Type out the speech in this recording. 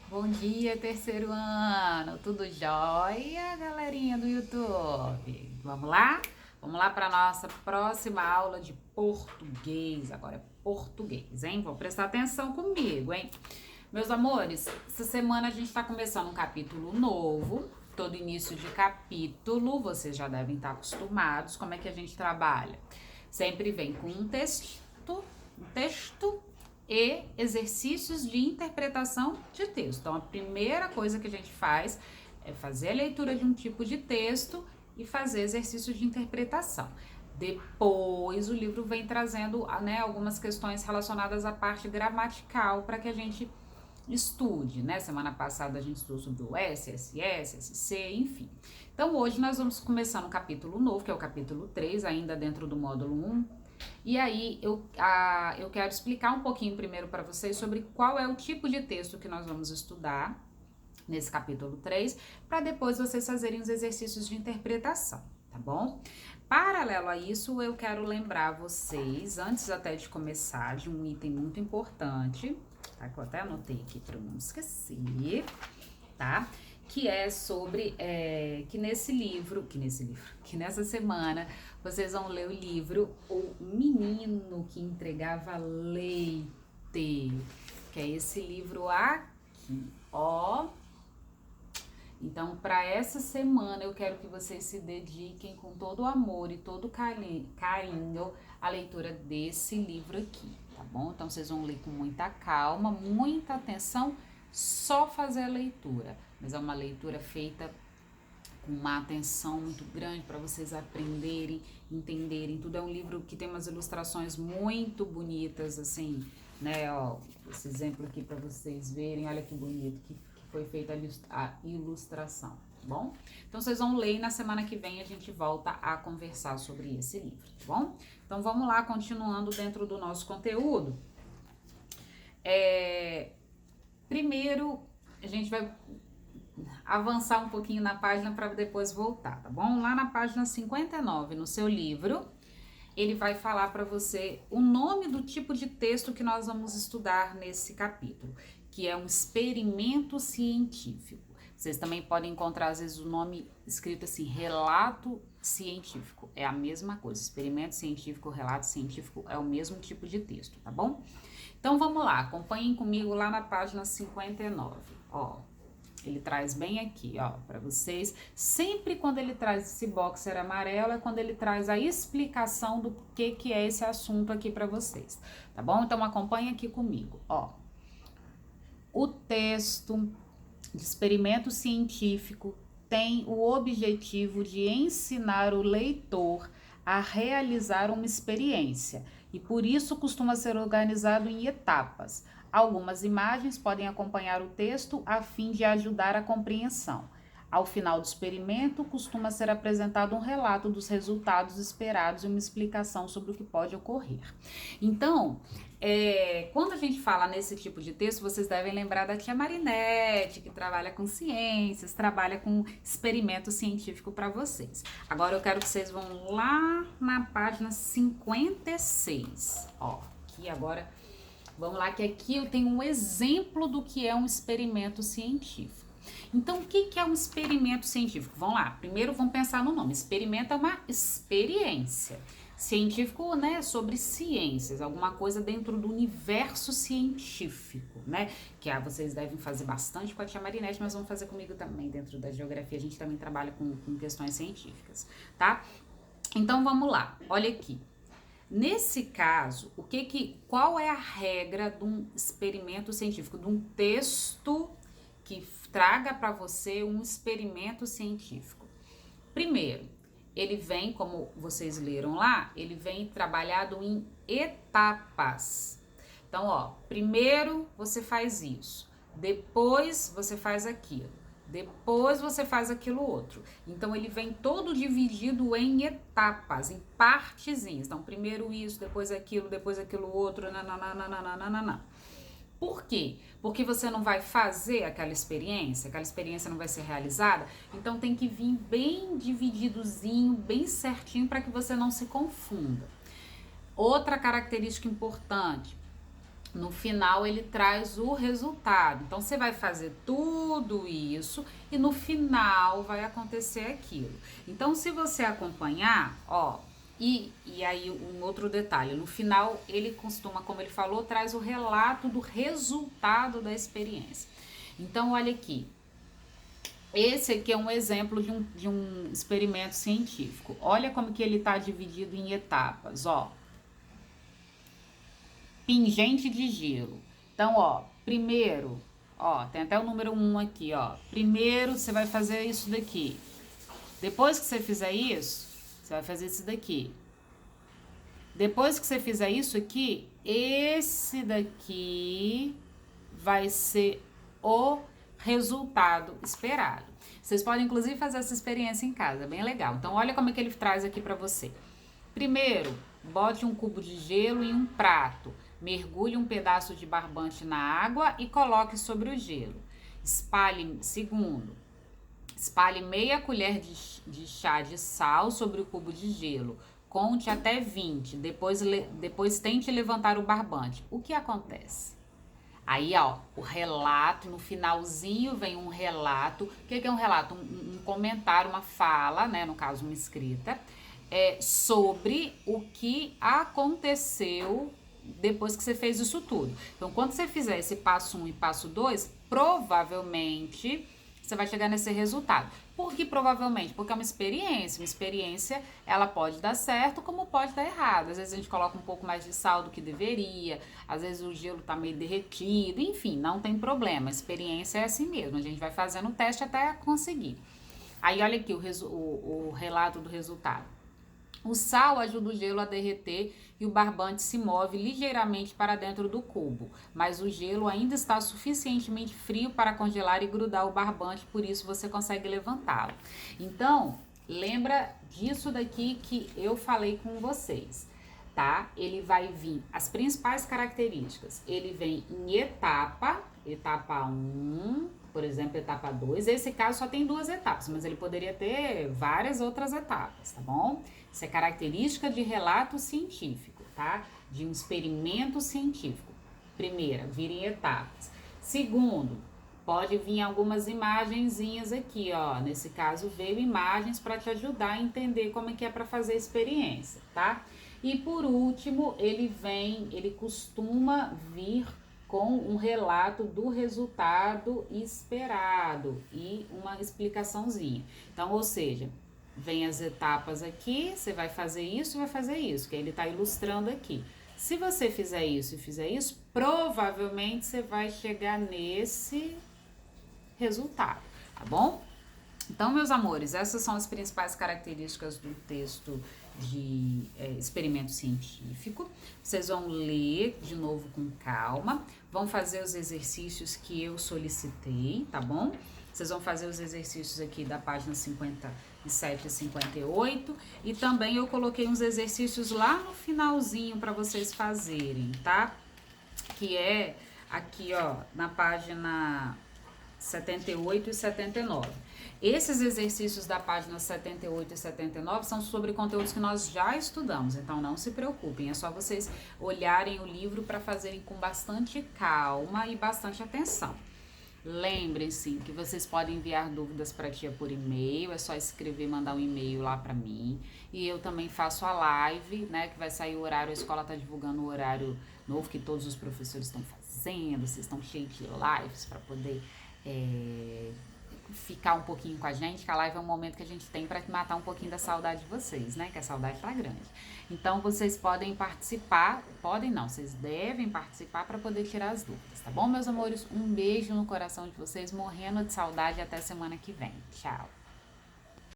Bom dia, terceiro ano. Tudo jóia, galerinha do YouTube? Vamos lá? Vamos lá para nossa próxima aula de português. Agora é português, hein? Vão prestar atenção comigo, hein? Meus amores, essa semana a gente está começando um capítulo novo. Todo início de capítulo, vocês já devem estar acostumados. Como é que a gente trabalha? Sempre vem com um texto e exercícios de interpretação de texto. Então, a primeira coisa que a gente faz é fazer a leitura de um tipo de texto e fazer exercícios de interpretação. Depois, o livro vem trazendo, né, algumas questões relacionadas à parte gramatical para que a gente estude, né? Semana passada a gente estudou sobre o S, SS, SC, enfim. Então, hoje nós vamos começar um capítulo novo, que é o capítulo 3, ainda dentro do módulo 1. E aí, eu quero explicar um pouquinho primeiro para vocês sobre qual é o tipo de texto que nós vamos estudar nesse capítulo 3, para depois vocês fazerem os exercícios de interpretação, tá bom? Paralelo a isso, eu quero lembrar vocês, antes até de começar, de um item muito importante, tá? Que eu até anotei aqui para não esquecer, tá? Que é sobre que nessa semana vocês vão ler o livro O Menino que Entregava Leite, que é esse livro aqui, ó. Então, para essa semana, eu quero que vocês se dediquem com todo o amor e todo carinho à leitura desse livro aqui, tá bom? Então, vocês vão ler com muita calma, muita atenção, só fazer a leitura. Mas é uma leitura feita com uma atenção muito grande para vocês aprenderem, entenderem. Tudo é um livro que tem umas ilustrações muito bonitas, assim, né? Ó, esse exemplo aqui para vocês verem, olha que bonito que foi feita a ilustração, tá bom? Então vocês vão ler e na semana que vem a gente volta a conversar sobre esse livro, tá bom? Então vamos lá, continuando dentro do nosso conteúdo. Primeiro, a gente vai avançar um pouquinho na página para depois voltar, tá bom? Lá na página 59, no seu livro, ele vai falar para você o nome do tipo de texto que nós vamos estudar nesse capítulo, que é um experimento científico. Vocês também podem encontrar, às vezes, o nome escrito assim, relato científico. É a mesma coisa, experimento científico, relato científico, é o mesmo tipo de texto, tá bom? Então, vamos lá, acompanhem comigo lá na página 59, ó. Ele traz bem aqui, ó, para vocês. Sempre quando ele traz esse boxer amarelo é quando ele traz a explicação do que é esse assunto aqui para vocês, tá bom? Então acompanha aqui comigo, ó. O texto de experimento científico tem o objetivo de ensinar o leitor a realizar uma experiência e por isso costuma ser organizado em etapas. Algumas imagens podem acompanhar o texto a fim de ajudar a compreensão. Ao final do experimento, costuma ser apresentado um relato dos resultados esperados e uma explicação sobre o que pode ocorrer. Então, quando a gente fala nesse tipo de texto, vocês devem lembrar da tia Marinette, que trabalha com ciências, trabalha com experimento científico para vocês. Agora eu quero que vocês vão lá na página 56. Ó, aqui agora, vamos lá, que aqui eu tenho um exemplo do que é um experimento científico. Então, o que é um experimento científico? Vamos lá, primeiro vamos pensar no nome. Experimento é uma experiência. Científico, né, sobre ciências, alguma coisa dentro do universo científico, né, que vocês devem fazer bastante com a tia Marinette, mas vão fazer comigo também dentro da geografia, a gente também trabalha com questões científicas, tá? Então, vamos lá, olha aqui. Nesse caso, qual é a regra de um experimento científico, de um texto que traga para você um experimento científico? Primeiro, ele vem, como vocês leram lá, ele vem trabalhado em etapas. Então, ó, primeiro você faz isso, depois você faz aquilo, depois você faz aquilo outro. Então, ele vem todo dividido em etapas, em partezinhas. Então, primeiro isso, depois aquilo outro, nananana. Por quê? Porque você não vai fazer aquela experiência não vai ser realizada, então tem que vir bem divididozinho, bem certinho para que você não se confunda. Outra característica importante, no final ele traz o resultado. Então você vai fazer tudo isso e no final vai acontecer aquilo. Então se você acompanhar, ó, e aí um outro detalhe, no final ele costuma, como ele falou, traz o relato do resultado da experiência. Então olha aqui, esse aqui é um exemplo de um experimento científico. Olha como que ele está dividido em etapas, ó. Pingente de gelo. Então, ó, primeiro, ó, tem até o número 1 aqui, ó. Primeiro você vai fazer isso daqui. Depois que você fizer isso, você vai fazer isso daqui. Depois que você fizer isso aqui, esse daqui vai ser o resultado esperado. Vocês podem inclusive fazer essa experiência em casa, é bem legal. Então olha como é que ele traz aqui para você. Primeiro, bote um cubo de gelo em um prato. Mergulhe um pedaço de barbante na água e coloque sobre o gelo. Segundo, espalhe meia colher de chá de sal sobre o cubo de gelo. Conte até 20. Depois tente levantar o barbante. O que acontece? Aí, ó, o relato, no finalzinho vem um relato. O que é um relato? Um comentário, uma fala, né? No caso, uma escrita, sobre o que aconteceu depois que você fez isso tudo. Então, quando você fizer esse passo 1 e passo 2, provavelmente você vai chegar nesse resultado. Por que provavelmente? Porque é uma experiência. Uma experiência, ela pode dar certo, como pode dar errado. Às vezes a gente coloca um pouco mais de sal do que deveria, às vezes o gelo tá meio derretido, enfim, não tem problema. A experiência é assim mesmo, a gente vai fazendo o teste até conseguir. Aí olha aqui o relato do resultado. O sal ajuda o gelo a derreter e o barbante se move ligeiramente para dentro do cubo, mas o gelo ainda está suficientemente frio para congelar e grudar o barbante, por isso você consegue levantá-lo. Então, lembra disso daqui que eu falei com vocês, tá? Ele vai vir, as principais características, ele vem em etapa 1, por exemplo, etapa 2. Esse caso só tem 2 etapas, mas ele poderia ter várias outras etapas, tá bom? Isso é característica de relato científico, tá? De um experimento científico. Primeira, vir em etapas. Segundo, pode vir algumas imagenzinhas aqui, ó. Nesse caso, veio imagens para te ajudar a entender como é que é para fazer a experiência, tá? E por último, ele costuma vir com um relato do resultado esperado e uma explicaçãozinha. Então, ou seja, vem as etapas aqui, você vai fazer isso e vai fazer isso, que ele está ilustrando aqui. Se você fizer isso e fizer isso, provavelmente você vai chegar nesse resultado, tá bom? Então, meus amores, essas são as principais características do texto de experimento científico. Vocês vão ler de novo com calma, vão fazer os exercícios que eu solicitei, tá bom? Vocês vão fazer os exercícios aqui da página 57 e 58 e também eu coloquei uns exercícios lá no finalzinho para vocês fazerem, tá? Que é aqui, ó, na página 78 e 79. Esses exercícios da página 78 e 79 são sobre conteúdos que nós já estudamos, então não se preocupem, é só vocês olharem o livro para fazerem com bastante calma e bastante atenção. Lembrem-se que vocês podem enviar dúvidas para a tia por e-mail, é só escrever, mandar um e-mail lá para mim. E eu também faço a live, né, que vai sair o horário, a escola está divulgando o horário novo que todos os professores estão fazendo, vocês estão cheios de lives para poder ficar um pouquinho com a gente, que a live é um momento que a gente tem para matar um pouquinho da saudade de vocês, né, que a saudade tá grande. Então, vocês podem participar, podem não, vocês devem participar para poder tirar as dúvidas, tá bom, meus amores? Um beijo no coração de vocês, morrendo de saudade, até semana que vem. Tchau!